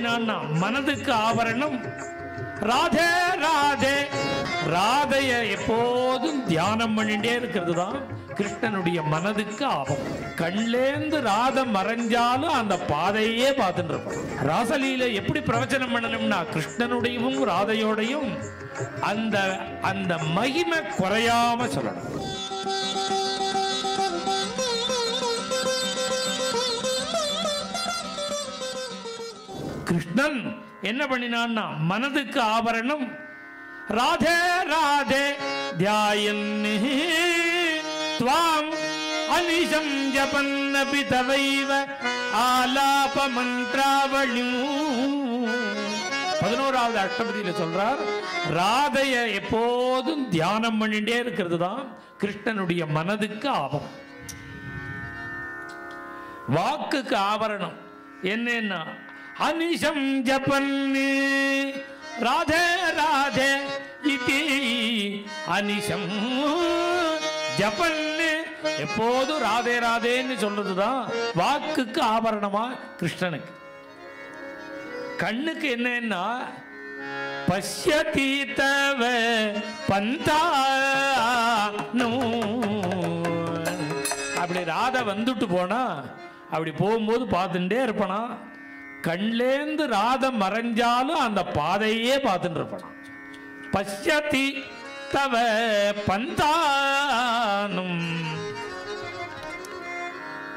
பண்ணினான்னா மனதுக்கு ஆபரணம் ராதே ராதே. ராதைய எப்போதும் தியானம் பண்ணிட்டே இருக்கிறது தான் கிருஷ்ணனுடைய மனதுக்கு ஆபரணம். கண்லேந்து ராதை மறைஞ்சாலும் அந்த பாதையே பார்த்துட்டு இருப்பான். ராசலீல எப்படி பிரவச்சனம் பண்ணணும்னா கிருஷ்ணனுடையும் ராதையோடையும் அந்த அந்த மகிமை குறையாம சொல்லணும். கிருஷ்ணன் என்ன பண்ணினான்னா மனதுக்கு ஆபரணம் ராதே ராதே தியாயன்னி த்வாம் அனிஷம் ஜபன்னபி தவைவ ஆலாப மந்த்ராவளிம். 11வது அஷ்டபதியில சொல்றார் ராதைய எப்போதும் தியானம் பண்ணிட்டே இருக்கிறது தான் கிருஷ்ணனுடைய மனதுக்கு ஆபரணம். வாக்குக்கு ஆபரணம் என்னன்னா அனிஷம் ஜபன்னி ராதே ராதே இதி அனிஷம் ஜபன்னி எப்போதும் ராதே ராதேன்னு சொல்றதுதான் வாக்குக்கு ஆபரணமா கிருஷ்ணனுக்கு. கண்ணுக்கு என்னன்னா பஷ்யதி தவ பந்தானு. அப்படி ராதை வந்துட்டு போனா அப்படி போகும்போது பார்த்துட்டே இருப்பானா. கண்லேந்து ராதை மறைஞ்சாலும் அந்த பாதையே பார்த்துட்டு இருப்பானா. பஷ்யதி தவ பந்தானும்.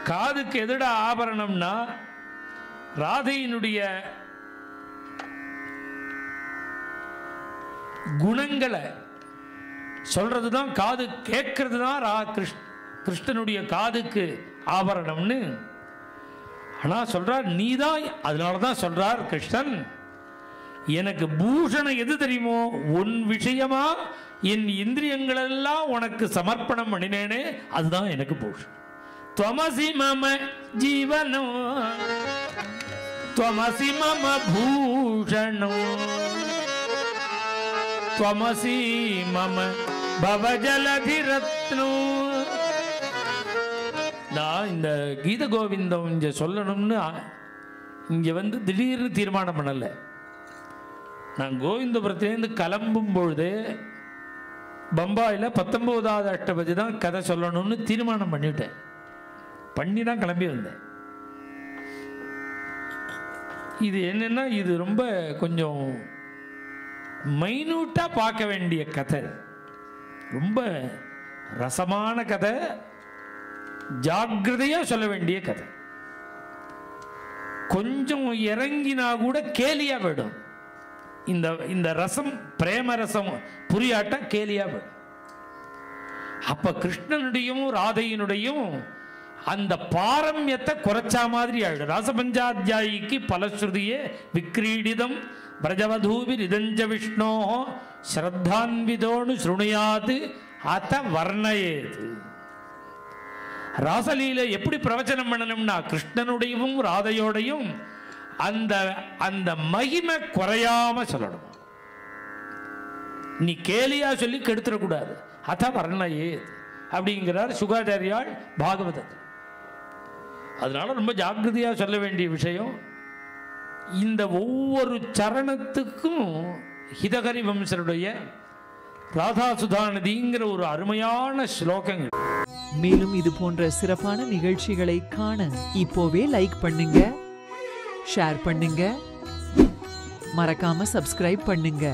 காதுக்கு எதிட ஆபரணம்னா ராதையினுடைய குணங்களை சொல்றதுதான் காது கேட்கறது தான் கிருஷ்ணனுடைய காதுக்கு ஆபரணம்னு. ஆனா சொல்றார் நீதான். அதனாலதான் சொல்றார் கிருஷ்ணன் எனக்கு பூஷணம் எது தெரியுமோ உன் விஷயமா என் இந்திரியங்கள் எல்லாம் உனக்கு சமர்ப்பணம் பண்ணினேனே அதுதான் எனக்கு பூஷணம். त्वमसि मम जीवनो त्वमसि मम भूषणो त्वमसि मम भवजलधिरत्नो. நான் இந்த கீத கோவிந்தம் இங்க சொல்லணும்னு இங்க வந்து திடீர்னு தீர்மானம் பண்ணல. நான் கோவிந்தபுரத்திலேருந்து கிளம்பும் பொழுது பம்பாயில் 19வது அஷ்டபதி தான் கதை சொல்லணும்னு தீர்மானம் பண்ணிவிட்டேன். பண்ணி தான் கிளம்பி வந்தேன். இது என்னன்னா இது ரொம்ப கொஞ்சம் மைனூட்டா பார்க்க வேண்டிய கதை. ரொம்ப ரசமான கதை, ஜாக்கிரதையா சொல்ல வேண்டிய கதை. கொஞ்சம் இறங்கினா கூட கேலியா போயிடும். இந்த ரசம் பிரேம ரசம் புரியாட்டா கேலியா போயிடும். அப்ப கிருஷ்ணனுடையும் ராதையினுடையும் அந்த பாரம்யத்தை குறைச்சா மாதிரி ஆயிடும். ராசபஞ்சாத்தியாயிக்கு பலஸ்ருதியே விக்ரீடிதம் பிரஜவதூபி ரிதஞ்ச விஷ்ணோ ஸ்ரத்தான்விதோனு ஸ்ருணுயாது அத வர்ணயேது. ராசலீல எப்படி பிரவச்சனம் பண்ணணும்னா கிருஷ்ணனுடையும் ராதையோடையும் அந்த அந்த மகிமை குறையாம சொல்லணும். நீ கேலியா சொல்லி கெடுத்துடக்கூடாது. அத வர்ணயேது அப்படிங்கிறார் சுகாச்சாரியால் பாகவதத்தில். அதனால ரொம்ப ஜாக்கிரதையா சொல்ல வேண்டிய விஷயம். இந்த ஒவ்வொரு சரணத்துக்கும் ஹிதகரி வம்சருடைய ராதா சுதாநதிங்கிற ஒரு அருமையான ஸ்லோகங்கள். மேலும் இது போன்ற சிறப்பான நிகழ்ச்சிகளை காண இப்போவே லைக் பண்ணுங்க, ஷேர் பண்ணுங்க, மறக்காம சப்ஸ்கிரைப் பண்ணுங்க.